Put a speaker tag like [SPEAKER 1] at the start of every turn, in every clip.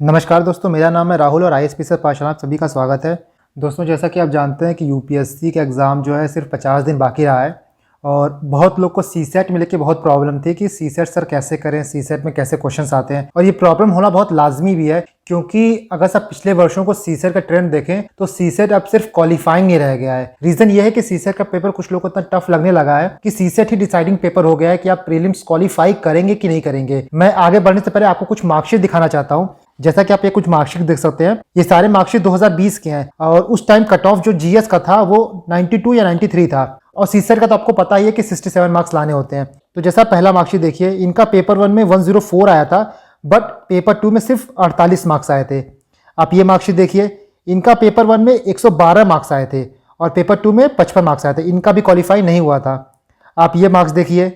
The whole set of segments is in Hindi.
[SPEAKER 1] नमस्कार दोस्तों, मेरा नाम है राहुल और आईएएस ऑफिसर पाठशाला आप सभी का स्वागत है। दोस्तों, जैसा कि आप जानते हैं कि यूपीएससी का एग्ज़ाम जो है सिर्फ 50 दिन बाकी रहा है और बहुत लोग को सीसेट में लेके बहुत प्रॉब्लम थी कि सीसेट सर कैसे करें, सीसेट में कैसे क्वेश्चंस आते हैं। और ये प्रॉब्लम होना बहुत लाजमी भी है क्योंकि अगर सब पिछले वर्षों को सीसेट का ट्रेंड देखें तो सीसेट अब सिर्फ क्वालिफाइंग नहीं रह गया है। रीजन ये है कि सीसेट का पेपर कुछ लोगों को इतना टफ लगने लगा है कि सीसेट ही डिसाइडिंग पेपर हो गया है कि आप प्रीलिम्स क्वालिफाई करेंगे कि नहीं करेंगे। मैं आगे बढ़ने से पहले आपको कुछ मार्कशीट दिखाना चाहता हूँ। जैसा कि आप ये कुछ मार्कशीट देख सकते हैं, ये सारे मार्कशीट 2020 के हैं और उस टाइम कट ऑफ जो जीएस का था वो 92 या 93 था और सीसेट का तो आपको पता ही है कि 67 मार्क्स लाने होते हैं। तो जैसा पहला मार्कशीट देखिए, इनका पेपर 1 में 104 आया था बट पेपर 2 में सिर्फ 48 मार्क्स आए थे। आप ये मार्कशीट देखिए, इनका पेपर 1 में 112 मार्क्स आए थे और पेपर 2 में 55 मार्क्स आए थे। इनका भी क्वालिफाई नहीं हुआ था। आप ये मार्क्स देखिए,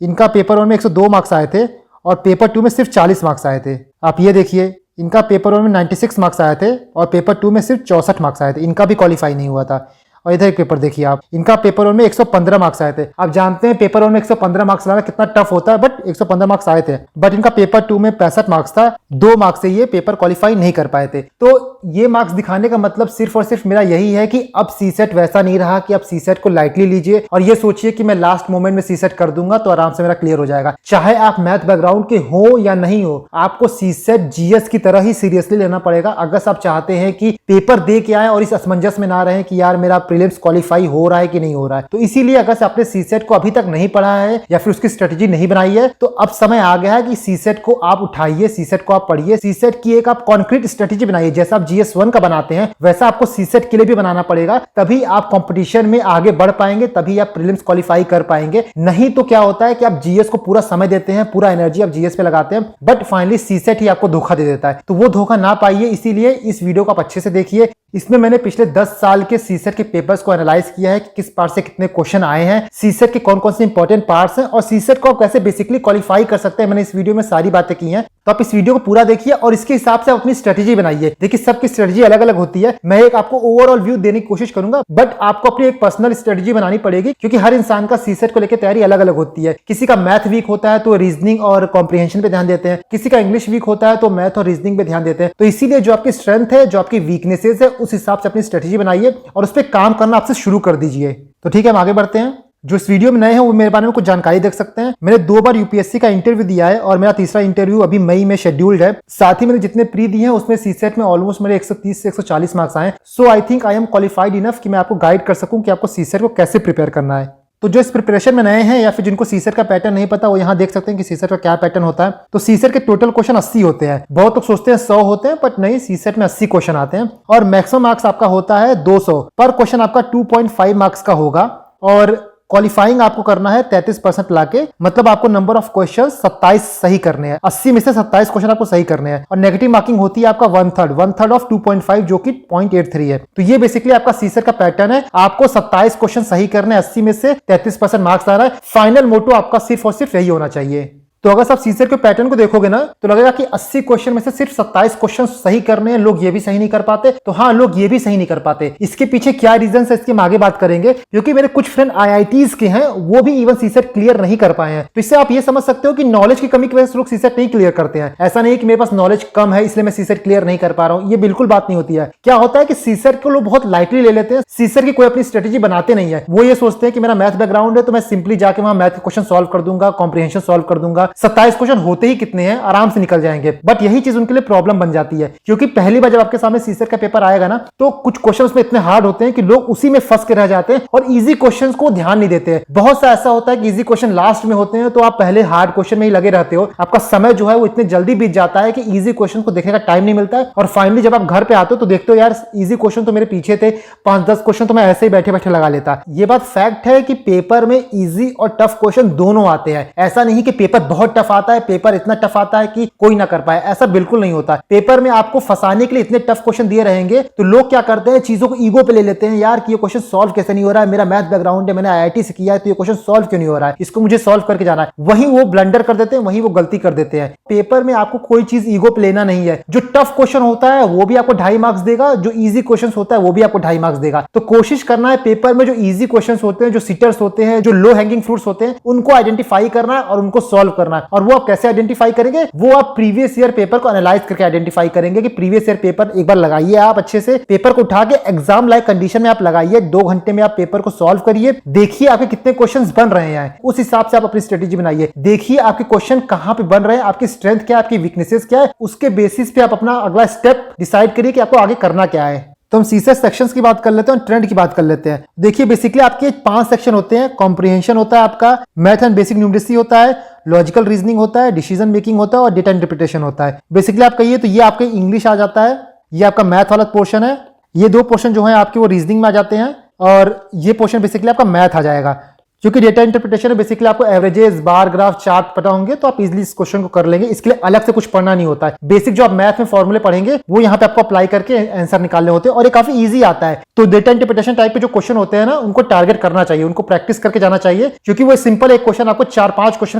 [SPEAKER 1] इनका पेपर 1 में 102 मार्क्स आए थे और पेपर 2 में सिर्फ 40 मार्क्स आए थे। आप ये देखिए, इनका पेपर 1 में 96 मार्क्स आए थे और पेपर 2 में सिर्फ 64 मार्क्स आए थे। इनका भी क्वालिफाई नहीं हुआ था। और इधर एक पेपर देखिए आप, इनका पेपर 1 में 115 मार्क्स आए थे। आप जानते हैं पेपर 1 में 115 मार्क्स लाना कितना टफ होता है, बट 115 मार्क्स आए थे। बट इनका पेपर 2 में 65 मार्क्स था, 2 मार्क्स से ये पेपर क्वालिफाई नहीं कर पाए थे। तो ये मार्क्स दिखाने का मतलब सिर्फ और सिर्फ मेरा यही है कि अब सीसेट वैसा नहीं रहा कि आप सीसेट को लाइटली लीजिए और ये सोचिए कि मैं लास्ट मोमेंट में सीसेट कर दूंगा तो आराम से मेरा क्लियर हो जाएगा। चाहे आप मैथ बैकग्राउंड के हो या नहीं हो, आपको सीसेट जीएस की तरह ही सीरियसली लेना पड़ेगा अगर आप चाहते हैं कि पेपर दे के आए और इस असमंजस में ना रहे कि यार मेरा प्रीलिम्स क्वालिफाई हो रहा है कि नहीं हो रहा है। तो इसीलिए अगर आपने सीसेट को अभी तक नहीं पढ़ा है या फिर उसकी स्ट्रेटेजी नहीं बनाई है तो अब समय आ गया है कि सीसेट को आप उठाइए, सीसेट को आप पढ़िए, सीसेट की एक आप कॉन्क्रीट स्ट्रेटेजी बनाइए। जैसा आप जीएस 1 का बनाते हैं वैसा आपको सीसेट के लिए भी बनाना पड़ेगा, तभी आप कंपटीशन में आगे बढ़ पाएंगे, तभी आप प्रीलिम्स क्वालिफाई कर पाएंगे। नहीं तो क्या होता है कि आप जीएस को पूरा समय देते हैं, पूरा एनर्जी आप जीएस पे लगाते हैं बट फाइनली सीसेट ही आपको धोखा दे देता है। तो वो धोखा ना पाइए, इसीलिए इस वीडियो को आप अच्छे से देखिए। इसमें मैंने पिछले 10 साल के सीसेट के पेपर्स को एनालाइज किया है कि किस पार्ट से कितने क्वेश्चन आए हैं, सीसेट के कौन कौन से इंपॉर्टेंट पार्ट्स हैं और सीसेट को आप कैसे बेसिकली क्वालिफाई कर सकते हैं। मैंने इस वीडियो में सारी बातें की हैं, तो आप इस वीडियो को पूरा देखिए और इसके हिसाब से अपनी स्ट्रेटेजी बनाइए। देखिए सबकी स्ट्रेटेजी अलग अलग होती है, मैं एक आपको ओवरऑल व्यू देने की कोशिश करूंगा बट आपको अपनी एक पर्सनल स्ट्रेटेजी बनानी पड़ेगी क्योंकि हर इंसान का सीसेट को लेकर तैयारी अलग अलग होती है। किसी का मैथ वीक होता है तो रीजनिंग और कॉम्प्रिहेंशन पे ध्यान देते हैं, किसी का इंग्लिश वीक होता है तो मैथ और रीजनिंग पे ध्यान देते हैं। तो इसीलिए जो आपकी स्ट्रेंथ है, जो आपकी वीकनेसेस है, उस हिसाब से अपनी स्ट्रेटेजी बनाइए और उस पर काम करना आपसे शुरू कर दीजिए। तो ठीक है, हम आगे बढ़ते हैं। जो इस वीडियो में नए हैं वो मेरे बारे में कुछ जानकारी देख सकते हैं। मैंने 2 बार यूपीएससी का इंटरव्यू दिया है और मेरा तीसरा इंटरव्यू अभी मई में शेड्यूल्ड है। साथ ही मैंने जितने प्री दिए हैं उसमें सीसेट में ऑलमोस्ट मेरे 130 से 140 मार्क्स आए। So I think I am qualified enough कि मैं आपको गाइड कर सकूं कि आपको सीसेट को कैसे प्रिपेयर करना है। तो जो इस प्रिपरेशन में नए हैं या फिर जिनको सीसेट का पैटर्न नहीं पता, वो यहाँ देख सकते हैं कि सीसेट का क्या पैटर्न होता है। तो सीसेट के टोटल क्वेश्चन 80 होते हैं। बहुत लोग सोचते हैं 100 होते हैं बट नहीं, सीसेट में 80 क्वेश्चन आते हैं और मैक्सिमम मार्क्स आपका होता है 200 पर क्वेश्चन। आपका 2.5 मार्क्स का होगा और क्वालिफाइंग आपको करना है 33% लाके, मतलब आपको नंबर ऑफ क्वेश्चन 27 सही करने हैं। 80 में से 27 क्वेश्चन आपको सही करने हैं और नेगेटिव मार्किंग होती है आपका 1/3 ऑफ 2.5 जो कि 0.83 है। तो ये बेसिकली आपका सीसेट का पैटर्न है। आपको 27 क्वेश्चन सही करने, 80 में से 33% मार्क्स आ रहा है। फाइनल मोटो आपका सिर्फ और सिर्फ यही होना चाहिए। तो अगर आप सीसेट के पैटर्न को देखोगे ना तो लगेगा कि 80 क्वेश्चन में से सिर्फ 27 क्वेश्चन सही करने हैं, लोग ये भी सही नहीं कर पाते। तो हाँ, लोग ये भी सही नहीं कर पाते। इसके पीछे क्या रीजन है इसकी हम आगे बात करेंगे, क्योंकि मेरे कुछ फ्रेंड आईआईटीज के हैं, वो भी इवन सीसेट क्लियर नहीं कर पाए हैं। तो इससे आप ये समझ सकते हो कि नॉलेज की कमी की वजह से लोग सीसेट नहीं क्लियर करते हैं। ऐसा नहीं कि मेरे पास नॉलेज कम है इसलिए मैं सीसेट क्लियर नहीं कर पा रहा हूं, ये बिल्कुल बात नहीं होती है। क्या होता है कि सीसेट को लोग बहुत लाइटली ले लेते हैं, सीसेट की कोई अपनी स्ट्रेटेजी बनाते नहीं है। वो ये सोचते हैं कि मेरा मैथ बैकग्राउंड है तो मैं सिंपली जाके वहां मैथ के क्वेश्चन सॉल्व कर दूंगा, कॉम्प्रिहेंशन सॉल्व कर दूंगा, 27 क्वेश्चन होते ही कितने हैं, आराम से निकल जाएंगे। बट यही चीज उनके लिए प्रॉब्लम बन जाती है क्योंकि पहली बार जब आपके सामने सीसेट का पेपर आएगा ना तो कुछ क्वेश्चन उसमें इतने हार्ड होते हैं कि लोग उसी में फंस के रह जाते हैं और इजी क्वेश्चंस को ध्यान नहीं देते हैं। बहुत सा ऐसा होता है कि इजी क्वेश्चन लास्ट में होते हैं तो आप पहले हार्ड क्वेश्चन में ही लगे रहते हो। आपका समय जो है वो इतने जल्दी बीत जाता है कि इजी क्वेश्चन को देखने का टाइम नहीं मिलता है और फाइनली जब आप घर पे आते हो तो देखते हो यार इजी क्वेश्चन तो मेरे पीछे थे, 5-10 क्वेश्चन तो मैं ऐसे ही बैठे बैठे लगा लेता। ये बात फैक्ट है कि पेपर में इजी और टफ क्वेश्चन दोनों आते हैं। ऐसा नहीं कि पेपर बहुत टफ आता है, पेपर इतना टफ आता है कि कोई ना कर पाए, ऐसा बिल्कुल नहीं होता। पेपर में आपको फंसाने के लिए इतने टफ क्वेश्चन दिए रहेंगे तो लोग क्या करते हैं, चीजों को ईगो पे ले लेते हैं। यार कि ये क्वेश्चन सॉल्व कैसे नहीं हो रहा है, मेरा मैथ बैकग्राउंड है, मैंने आईआईटी से किया है तो ये क्वेश्चन सॉल्व क्यों नहीं हो रहा है, इसको मुझे सॉल्व करके जाना है। वहीं वो ब्लंडर कर देते हैं, वहीं वो गलती कर देते हैं। पेपर में आपको कोई चीज ईगो पे लेना नहीं है। जो टफ क्वेश्चन होता है वो भी आपको 2.5 मार्क्स देगा, जो इजी क्वेश्चन होता है वो भी आपको 2.5 मार्क्स देगा। तो कोशिश करना है पेपर में जो इजी क्वेश्चन होते हैं, जो सिटर्स होते हैं, जो लो हैंगिंग फ्रूट्स होते हैं, उनको आइडेंटिफाई करना है और उनको सॉल्व करना करना है। और वो आप कैसे आइडेंटिफाई करेंगे, वो आप प्रीवियस ईयर पेपर को एनालाइज करके आइडेंटिफाई करेंगे कि प्रीवियस ईयर पेपर एक बार लगाइए, आप अच्छे से पेपर को उठा के एग्जाम लाइक कंडीशन में आप लगाइए, 2 घंटे में आप पेपर को सॉल्व करिए, देखिए आपके कितने क्वेश्चंस बन रहे हैं, उस हिसाब से आप अपनी स्ट्रेटेजी बनाइए। देखिए आपके क्वेश्चन कहां पे बन रहे हैं, आपकी स्ट्रेंथ क्या है, आपकी वीकनेसेस क्या है, उसके बेसिस पे आप अपना अगला स्टेप डिसाइड करिए कि आपको आगे करना क्या है। तो हम सीसेट सेक्शंस की बात कर लेते हैं और ट्रेंड की बात कर लेते हैं। देखिए बेसिकली आपके 5 सेक्शन होते हैं। कॉम्प्रिहेंशन होता है आपका, मैथ एंड बेसिक न्यूमरेसी होता है, लॉजिकल रीजनिंग होता है, डिसीजन मेकिंग होता है और डेटा इंटरप्रिटेशन होता है। बेसिकली आप कहिए तो ये आपके इंग्लिश आ जाता है, ये आपका मैथ वाला पोर्शन है, ये 2 पोर्शन जो है आपके वो रीजनिंग में आ जाते हैं और ये पोर्शन बेसिकली आपका मैथ आ जाएगा। क्योंकि डेटा इंटरप्रिटेशन में बेसिकली आपको एवरेजेस, बार, ग्राफ, चार्ट पता होंगे तो आप इजीली इस क्वेश्चन को कर लेंगे। इसके लिए अलग से कुछ पढ़ना नहीं होता है। बेसिक जो आप मैथ में फॉर्मूले पढ़ेंगे वो यहाँ पे आपको अप्लाई करके आंसर निकालने होते हैं और ये काफी इजी आता है। तो डेटा इंटरप्रिटेशन टाइप के जो क्वेश्चन होते हैं ना, उनको टारगेट करना चाहिए, उनको प्रैक्टिस करके जाना चाहिए, क्योंकि वो सिंपल एक क्वेश्चन आपको 4-5 क्वेश्चन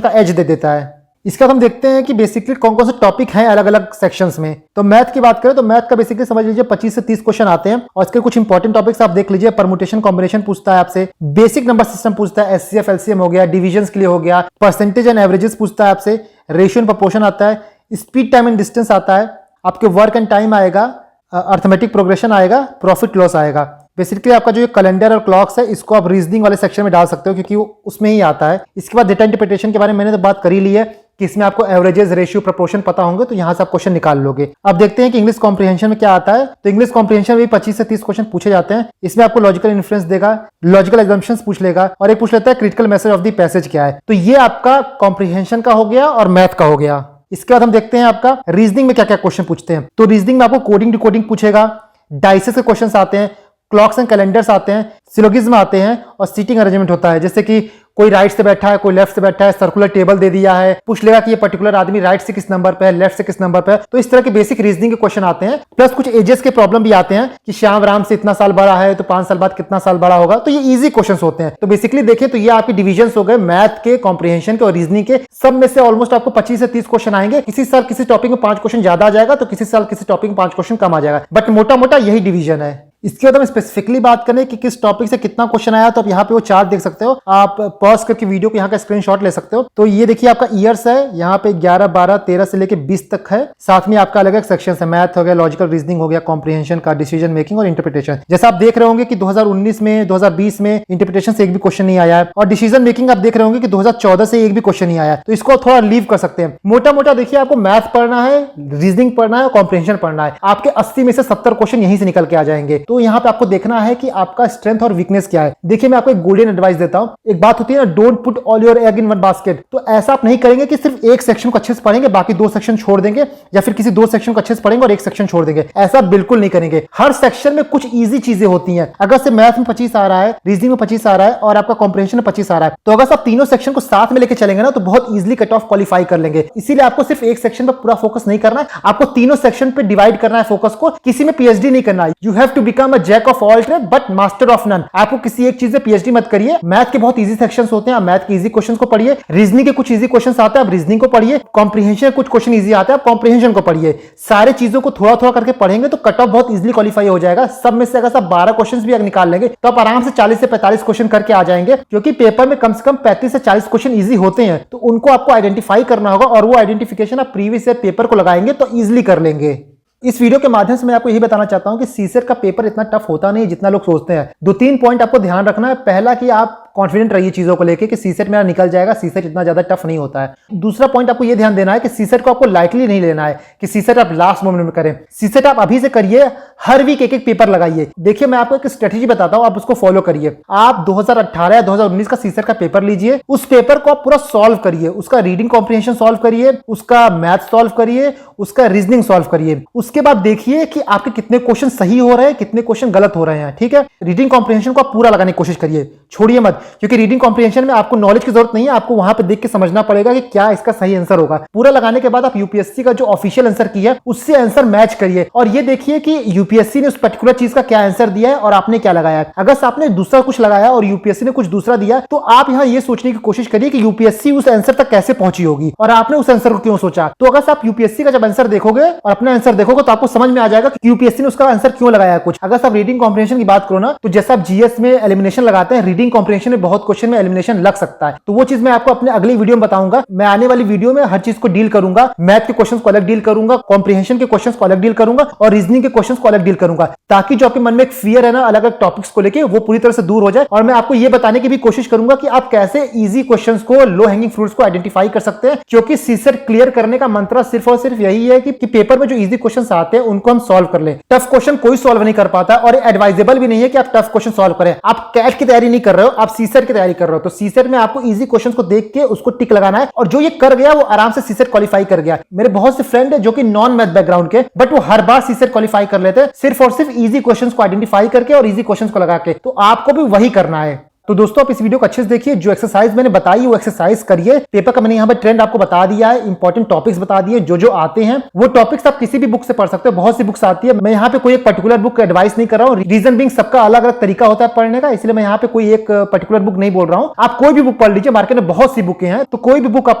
[SPEAKER 1] का एज दे देता है। इसके बाद हम देखते हैं कि बेसिकली कौन कौन से टॉपिक हैं अलग अलग सेक्शंस में। तो मैथ की बात करें तो मैथ का बेसिकली समझ लीजिए 25 से 30 क्वेश्चन आते हैं और इसके कुछ इंपॉर्टेंट टॉपिक्स आप देख लीजिए। परमुटेशन कॉम्बिनेशन पूछता है आपसे, बेसिक नंबर सिस्टम पूछता है, एचसीएफ एलसीएम हो गया, डिविजन्स के लिए हो गया, परसेंटेज एंड एवरेजेस पूछता है आपसे, रेशियो एंड प्रोपोर्शन आता है, स्पीड टाइम एंड डिस्टेंस आता है, आपके वर्क एंड टाइम आएगा, अर्थमेटिक प्रोग्रेशन आएगा, प्रॉफिट लॉस आएगा। बेसिकली आपका जो कैलेंडर और क्लॉक्स है इसको आप रीजनिंग वाले सेक्शन में डाल सकते हो क्योंकि वो उसमें ही आता है। इसके बाद डेटा इंटरप्रिटेशन के बारे में मैंने तो बात कर ही ली है कि इसमें आपको एवरेजेस, रेशियो, प्रोपोर्शन पता होंगे तो यहां से आप क्वेश्चन निकाल लोगे। अब देखते हैं कि इंग्लिश कॉम्प्रिहेंशन में क्या आता है। तो इंग्लिश कॉम्प्रिहेंशन में भी 25 से 30 क्वेश्चन पूछे जाते हैं। इसमें आपको लॉजिकल इन्फ्लुएंस देगा, लॉजिकल एग्जम्पशंस पूछ लेगा और एक पूछ लेता है critical message of the passage क्या है। तो ये आपका कॉम्प्रिहेंशन का हो गया और मैथ का हो गया। इसके बाद हम देखते हैं आपका रीजनिंग में क्या क्या क्वेश्चन पूछते हैं। तो रीजनिंग में आपको कोडिंग डिकोडिंग पूछेगा, डाइसेस के क्वेश्चंस आते हैं, क्लॉक्स एंड कैलेंडर्स आते हैं, सिलोगिज्म आते हैं और सीटिंग अरेंजमेंट होता है। जैसे कि कोई राइट से बैठा है, कोई लेफ्ट से बैठा है, सर्कुलर टेबल दे दिया है, पूछ लेगा कि ये पर्टिकुलर आदमी राइट से किस नंबर पे है, लेफ्ट से किस नंबर पे है। तो इस तरह के बेसिक रीजनिंग के क्वेश्चन आते हैं। प्लस कुछ एजेस के प्रॉब्लम भी आते हैं कि श्याम राम से इतना साल बड़ा है तो 5 साल बाद कितना साल बड़ा होगा। तो ये इजी क्वेश्चन होते हैं। तो बेसिकली देखिए तो ये आपके डिविजन हो गए मैथ के, कॉम्प्रिहेंशन के और रीजनिंग के। सब में से ऑलमोस्ट आपको 25 से 30 क्वेश्चन आएंगे। किसी साल किसी टॉपिक में 5 क्वेश्चन ज्यादा आ जाएगा तो किसी साल किसी टॉपिक में 5 क्वेश्चन कम आ जाएगा, बट मोटा मोटा यही डिवीजन है। इसके बाद हम स्पेसिफिकली बात करें कि किस टॉपिक से कितना क्वेश्चन आया तो आप यहाँ पे वो चार्ट देख सकते हो। आप पॉज करके वीडियो को यहाँ का स्क्रीनशॉट ले सकते हो। तो ये देखिए आपका ईयर्स है, यहाँ पे 11, 12, 13 से लेके 20 तक है। साथ में आपका अलग अलग सेक्शन है, मैथ हो गया, लॉजिकल रीजनिंग हो गया, कॉम्प्रिहेंशन का, डिसीजन मेकिंग और इंटरप्रिटेशन। जैसा आप देख रहे होंगे कि 2019 में, 2020 में इंटरप्रिटेशन से एक भी क्वेश्चन नहीं आया है और डिसीजन मेकिंग आप देख रहे होंगे कि 2014 से एक भी क्वेश्चन नहीं आया है। तो इसको थोड़ा लीव कर सकते हैं। मोटा मोटा देखिए आपको मैथ पढ़ना है, रीजनिंग पढ़ना है, कॉम्प्रिहेंशन पढ़ना है। आपके 80 में से 70 क्वेश्चन यहीं से निकल के आ जाएंगे। तो यहाँ पे आपको देखना है कि आपका स्ट्रेंथ और वीकनेस क्या है। देखिए मैं आपको एक गोल्डन एडवाइस देता हूं। एक बात होती है ना, don't put all your egg in one basket. तो ऐसा आप नहीं करेंगे कि सिर्फ एक सेक्शन को अच्छे से पढ़ेंगे, बाकी 2 सेक्शन छोड़ देंगे, या फिर किसी 2 सेक्शन को अच्छे से पढ़ेंगे और एक सेक्शन छोड़ देंगे। ऐसा बिल्कुल नहीं करेंगे। हर सेक्शन में कुछ इजी चीजें होती हैं। अगर से मैथ में 25 आ रहा है, रीजनिंग में 25 आ रहा है और आपका कॉम्प्रिहेंशन में 25 आ रहा है, तो अगर आप तीनों सेक्शन को साथ में लेकर चलेंगे ना तो बहुत इजीली कट ऑफ क्वालिफाई कर लेंगे। इसीलिए आपको सिर्फ एक सेक्शन पर पूरा फोकस नहीं करना है, आपको तीनों सेक्शन पे डिवाइड करना है फोकस को। किसी में पीएचडी नहीं करना है। You have to become a jack of all trade but master of none. आपको किसी एक चीज में पीएचडी मत करिए। मैथ के बहुत इजी सेक्शंस होते हैं, आप मैथ के इजी क्वेश्चंस को पढ़िए। रीजनिंग के कुछ इजी क्वेश्चंस आते हैं, आप रीजनिंग को पढ़िए। कॉम्प्रिहेंशन कुछ क्वेश्चन इजी आते हैं, आप कॉम्प्रिहेंशन को पढ़िए। सारे चीजों को थोड़ा थोड़ा करके पढ़ेंगे तो कट ऑफ बहुत इजीली क्वालिफाई हो जाएगा। सब में से अगर सब 12 क्वेश्चंस भी अगर निकाल लेंगे तो आप आराम से 40 से 45 क्वेश्चन करके आ जाएंगे, क्योंकि पेपर में कम से कम 35 से 40 क्वेश्चन इजी होते हैं। तो उनको आपको आइडेंटिफाई करना होगा और वो आइडेंटिफिकेशन आप प्रीवियस ईयर पेपर को लगाएंगे तो इजीली कर लेंगे। इस वीडियो के माध्यम से मैं आपको यही बताना चाहता हूं कि सीसेट का पेपर इतना टफ होता नहीं है जितना लोग सोचते हैं। 2-3 पॉइंट आपको ध्यान रखना है। पहला कि आप कॉन्फिडेंट रहिए चीजों को लेके कि सीसेट मेरा निकल जाएगा, सीसेट इतना ज्यादा टफ नहीं होता है। दूसरा पॉइंट आपको यह ध्यान देना है कि सीसेट को आपको लाइटली नहीं लेना है कि सीसेट आप लास्ट मोमेंट में करें। सीसेट आप अभी से करिए, हर वीक एक एक पेपर लगाइए। देखिए मैं आपको एक स्ट्रेटेजी बताता हूं, आप उसको फॉलो करिए। आप 2018 या 2019 का सीसेट का पेपर लीजिए, उस पेपर को आप पूरा सॉल्व करिए, उसका रीडिंग कॉम्प्रिहेंशन सॉल्व करिए, उसका मैथ सॉल्व करिए, उसका रीजनिंग सॉल्व करिए। उसके बाद देखिए कि आपके कितने क्वेश्चन सही हो रहे हैं, कितने क्वेश्चन गलत हो रहे हैं। ठीक है, रीडिंग कॉम्प्रिहेंशन को आप पूरा लगाने की कोशिश करिए, छोड़िए मत, क्योंकि रीडिंग कॉम्प्रिहेंशन में आपको नॉलेज की जरूरत नहीं है, आपको वहां पे देख के समझना पड़ेगा कि क्या इसका सही आंसर होगा। पूरा लगाने के बाद आप यूपीएससी का जो ऑफिशियल आंसर किया है उससे आंसर मैच करिए और ये देखिए कि यूपीएससी ने उस पर्टिकुलर चीज का क्या आंसर दिया है और आपने क्या लगाया है। अगर आपने दूसरा कुछ लगाया और यूपीएससी ने कुछ दूसरा दिया तो आप यहाँ ये सोचने की कोशिश करिए कि यूपीएससी उस आंसर तक कैसे पहुंची होगी और आपने उस आंसर को क्यों सोचा। तो अगर आप यूपीएससी का जब आंसर देखोगे और अपना आंसर देखोगे तो आपको समझ में आ जाएगा कि यूपीएससी ने उसका आंसर क्यों लगाया है कुछ। अगर आप रीडिंग कॉम्प्रिहेंशन की बात करो ना, तो जैसा आप जीएस में एलिमिनेशन लगाते हैं, रीडिंग कॉम्प्रिहेंशन क्वेश्चन में बहुत क्वेश्चन में एलिमिनेशन लग सकता है, तो वो चीज मैं आपको अपने अगली वीडियो में बताऊंगा। मैं आने वाली वीडियो में हर चीज को डील करूंगा, मैथ के क्वेश्चंस को अलग डील करूंगा, कॉम्प्रिहेंशन के क्वेश्चंस को अलग डील करूंगा और रीजनिंग के क्वेश्चंस को अलग डील करूंगा, ताकि जो आपके मन में एक फियर है ना अलग अलग टॉपिक्स को लेके, वो पूरी तरह से दूर हो जाए। और मैं आपको ये बताने की भी कोशिश करूंगा कि आप कैसे इजी क्वेश्चंस को, लो हैंगिंग फ्रूट्स को आइडेंटिफाई कर सकते हैं, क्योंकि सीसेट क्लियर करने का मंत्र सिर्फ और सिर्फ यही है कि पेपर में जो इजी क्वेश्चंस आते हैं उनको हम सॉल्व कर ले। टफ क्वेश्चन कोई सॉल्व नहीं कर पाता और एडवाइजेबल भी नहीं है कि आप टफ क्वेश्चन सॉल्व करें। आप कैट की तैयारी नहीं कर रहे हो, आप सीसेट की तैयारी कर रहे हो, तो सीसेट में आपको इजी क्वेश्चंस को देख के उसको टिक लगाना है, और जो ये कर गया वो आराम से सीसेट क्वालिफाई कर गया। मेरे बहुत से फ्रेंड है जो कि नॉन मैथ बैकग्राउंड के, बट वो हर बार सीसेट क्वालिफाई कर लेते हैं सिर्फ और सिर्फ इजी क्वेश्चंस को आइडेंटिफाई करके और इजी क्वेश्चंस को लगा के। तो आपको भी वही करना है। तो दोस्तों आप इस वीडियो को अच्छे से देखिए, जो एक्सरसाइज मैंने बताई वो एक्सरसाइज करिए। पेपर का मैंने यहाँ पर ट्रेंड आपको बता दिया है, इंपॉर्टेंट टॉपिक्स बता दिए जो जो आते हैं। वो टॉपिक्स आप किसी भी बुक से पढ़ सकते हो, बहुत सी बुक्स आती है। मैं यहाँ पे कोई एक पर्टिकुलर बुक एडवाइस नहीं कर रहा हूँ, रीजन बिंग सबका अलग अलग तरीका होता है पढ़ने का, इसलिए मैं यहाँ पे कोई एक पर्टिकुलर बुक नहीं बोल रहा हूँ। आप कोई भी बुक पढ़ लीजिए, मार्केट में बहुत सी बुकें हैं, तो कोई भी बुक आप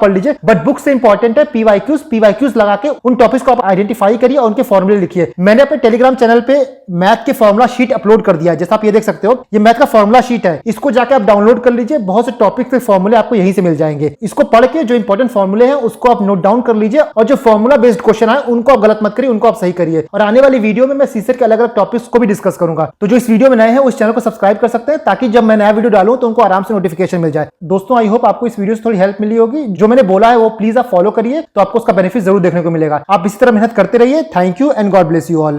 [SPEAKER 1] पढ़ लीजिए, बट बुक से इंपॉर्टेंट है पीवाईक्यूज लगा के उन टॉपिक्स को आप आइडेंटिफाई करिए और उनके फॉर्मूले लिखिए। मैंने अपने टेलीग्राम चैनल पे मैथ के फॉर्मूला शीट अपलोड कर दिया है, जैसा आप ये देख सकते हो, ये मैथ का फॉर्मूला शीट है। इसको जाके आप डाउनलोड कर लीजिए, बहुत से टॉपिक के फॉर्मूले आपको यहीं से मिल जाएंगे। इसको पढ़ के जो इंपॉर्टेंट फॉर्मूले हैं उसको आप नोट डाउन कर लीजिए, और जो फॉर्मूला बेस्ड क्वेश्चन है उनको आप गलत मत करिए, उनको आप सही करिए। और आने वाली वीडियो में मैं सीसेट के अलग अलग टॉपिक्स को भी डिस्कस करूंगा। तो जो इस वीडियो में नए हैं उस चैनल को सब्सक्राइब कर सकते हैं, ताकि जब मैं नया वीडियो डालूं तो उनको आराम से नोटिफिकेशन मिल जाए। दोस्तों आई होप आपको इस वीडियो से थोड़ी हेल्प मिली होगी। जो मैंने बोला है वो प्लीज आप फॉलो करिए, तो आपको उसका बेनिफिट जरूर देखने को मिलेगा। आप इसी तरह मेहनत करते रहिए। Thank you and God bless you all.